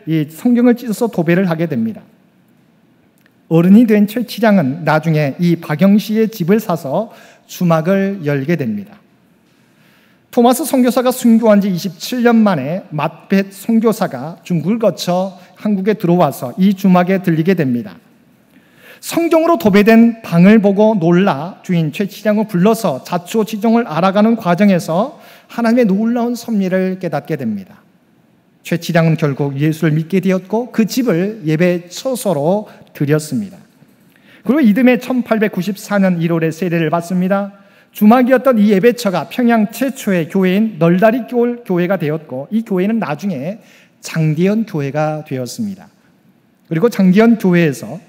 이 성경을 찢어서 도배를 하게 됩니다. 어른이 된 최치량은 나중에 이 박영식의 집을 사서 주막을 열게 됩니다. 토마스 선교사가 순교한 지 27년 만에 맏뱃 선교사가 중국을 거쳐 한국에 들어와서 이 주막에 들리게 됩니다. 성경으로 도배된 방을 보고 놀라 주인 최치량을 불러서 자초지종을 알아가는 과정에서 하나님의 놀라운 섭리를 깨닫게 됩니다. 최치량은 결국 예수를 믿게 되었고 그 집을 예배 처소로 드렸습니다. 그리고 이듬해 1894년 1월에 세례를 받습니다. 주막이었던 이 예배처가 평양 최초의 교회인 널다리 교회가 되었고, 이 교회는 나중에 장대현 교회가 되었습니다. 그리고 장대현 교회에서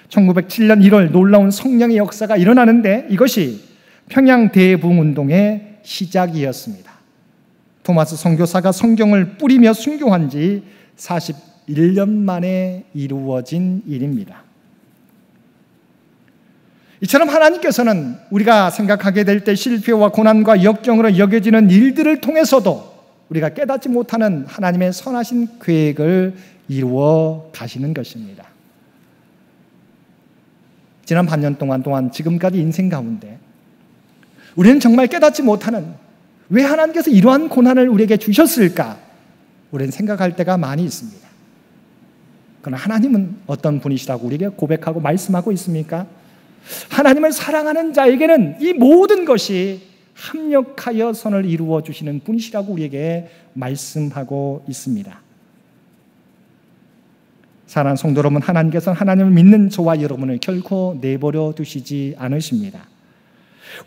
1907년 1월 놀라운 성령의 역사가 일어나는데 이것이 평양 대부흥운동의 시작이었습니다. 토마스 선교사가 성경을 뿌리며 순교한 지 41년 만에 이루어진 일입니다. 이처럼 하나님께서는 우리가 생각하게 될 때 실패와 고난과 역경으로 여겨지는 일들을 통해서도 우리가 깨닫지 못하는 하나님의 선하신 계획을 이루어 가시는 것입니다. 지난 반년 동안 지금까지 인생 가운데 우리는 정말 깨닫지 못하는, 왜 하나님께서 이러한 고난을 우리에게 주셨을까? 우리는 생각할 때가 많이 있습니다. 그러나 하나님은 어떤 분이시라고 우리에게 고백하고 말씀하고 있습니까? 하나님을 사랑하는 자에게는 이 모든 것이 합력하여 선을 이루어 주시는 분이시라고 우리에게 말씀하고 있습니다. 사랑하는 성도 여러분, 하나님께서는 하나님을 믿는 저와 여러분을 결코 내버려 두시지 않으십니다.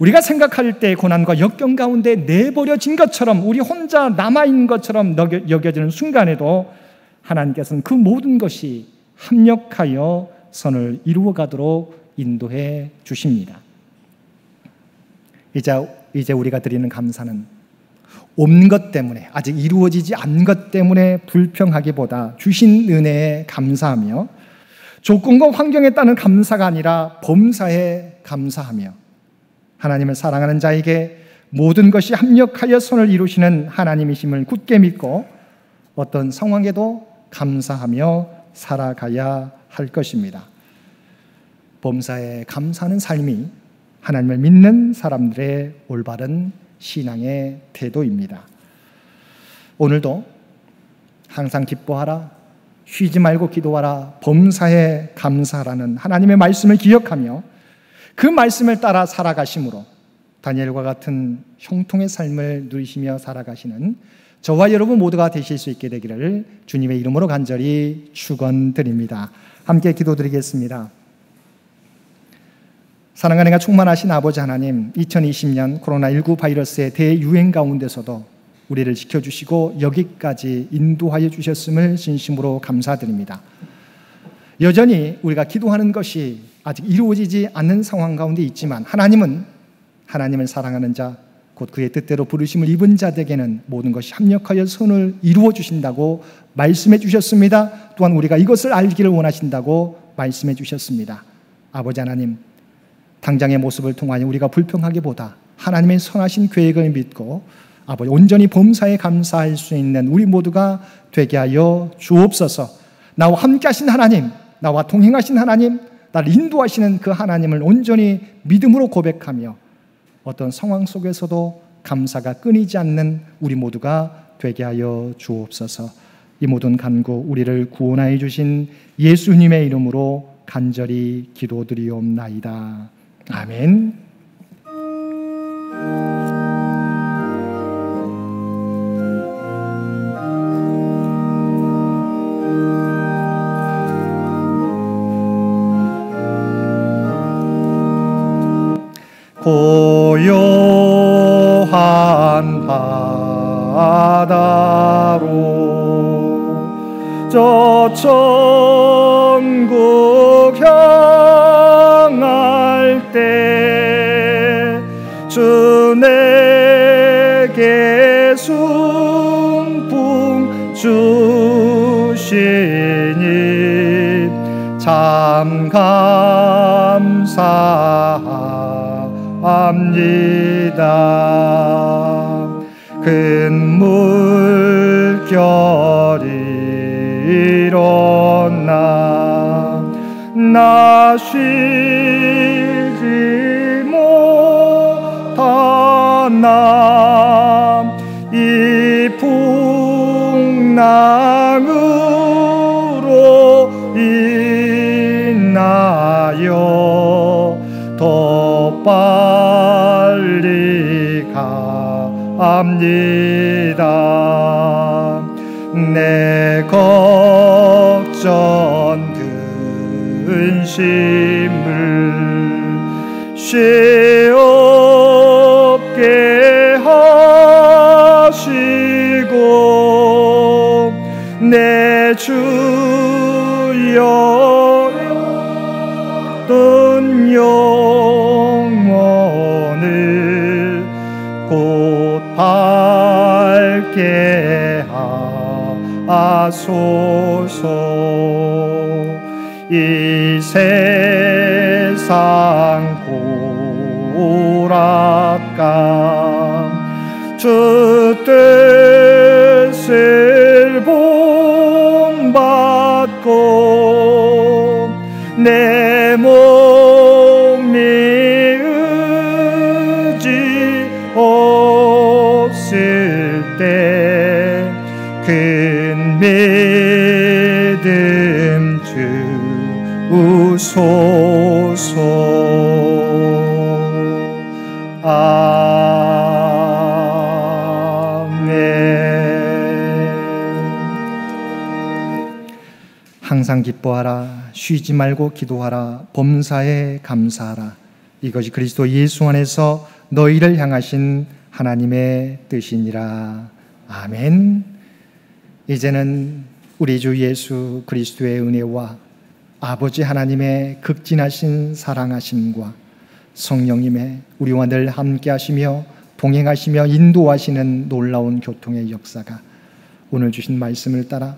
우리가 생각할 때 고난과 역경 가운데 내버려진 것처럼, 우리 혼자 남아있는 것처럼 여겨지는 순간에도 하나님께서는 그 모든 것이 합력하여 선을 이루어가도록 인도해 주십니다. 이제 우리가 드리는 감사는 없는 것 때문에, 아직 이루어지지 않은 것 때문에 불평하기보다 주신 은혜에 감사하며, 조건과 환경에 따른 감사가 아니라 범사에 감사하며, 하나님을 사랑하는 자에게 모든 것이 합력하여 선을 이루시는 하나님이심을 굳게 믿고 어떤 상황에도 감사하며 살아가야 할 것입니다. 범사에 감사하는 삶이 하나님을 믿는 사람들의 올바른 신앙의 태도입니다. 오늘도 항상 기뻐하라, 쉬지 말고 기도하라, 범사에 감사하라는 하나님의 말씀을 기억하며 그 말씀을 따라 살아가심으로 다니엘과 같은 형통의 삶을 누리시며 살아가시는 저와 여러분 모두가 되실 수 있게 되기를 주님의 이름으로 간절히 축원드립니다. 함께 기도드리겠습니다. 사랑과 은혜가 충만하신 아버지 하나님, 2020년 코로나19 바이러스의 대유행 가운데서도 우리를 지켜주시고 여기까지 인도하여 주셨음을 진심으로 감사드립니다. 여전히 우리가 기도하는 것이 아직 이루어지지 않는 상황 가운데 있지만 하나님은 하나님을 사랑하는 자, 곧 그의 뜻대로 부르심을 입은 자들에게는 모든 것이 합력하여 선을 이루어 주신다고 말씀해 주셨습니다. 또한 우리가 이것을 알기를 원하신다고 말씀해 주셨습니다. 아버지 하나님, 당장의 모습을 통하여 우리가 불평하기보다 하나님의 선하신 계획을 믿고 아버지 온전히 범사에 감사할 수 있는 우리 모두가 되게 하여 주옵소서. 나와 함께 하신 하나님, 나와 동행하신 하나님, 나를 인도하시는 그 하나님을 온전히 믿음으로 고백하며 어떤 상황 속에서도 감사가 끊이지 않는 우리 모두가 되게 하여 주옵소서. 이 모든 간구 우리를 구원하여 주신 예수님의 이름으로 간절히 기도드리옵나이다. 아멘. 고요한 바다로 저 천국 향할 때 주 내게 순풍 주시니 참 감사합니다. 큰 물결이 일어나 나 쉬지 못하나 이 풍랑으로 인하여 더 빨리 갑니다. 내 걱정 근심을 시 없게 하시고 내 주여 어떤 영혼을 곧 밝게 하소서. 이 세상 고락감 주 뜻을 본받고 내 몸이 의지 없사오니 항상 기뻐하라. 쉬지 말고 기도하라. 범사에 감사하라. 이것이 그리스도 예수 안에서 너희를 향하신 하나님의 뜻이니라. 아멘. 이제는 우리 주 예수 그리스도의 은혜와 아버지 하나님의 극진하신 사랑하심과 성령님의 우리와 늘 함께 하시며 동행하시며 인도하시는 놀라운 교통의 역사가 오늘 주신 말씀을 따라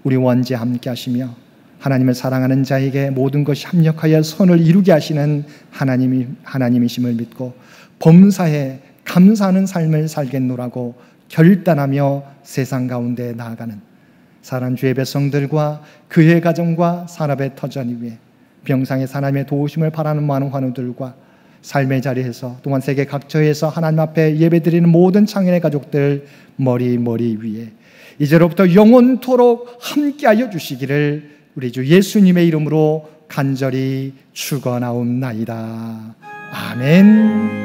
우리와 언제 함께 하시며 하나님을 사랑하는 자에게 모든 것이 합력하여 선을 이루게 하시는 하나님이심을 믿고 범사에 감사하는 삶을 살겠노라고 결단하며 세상 가운데 나아가는 사랑하는 주의 백성들과 그의 가정과 산업의 터전 위에 병상의 하나님의 도우심을 바라는 많은 환우들과 삶의 자리에서 또한 세계 각처에서 하나님 앞에 예배드리는 모든 창현의 가족들 머리 위에 이제로부터 영원토록 함께하여 주시기를 우리 주 예수님의 이름으로 간절히 축원하옵나이다. 아멘.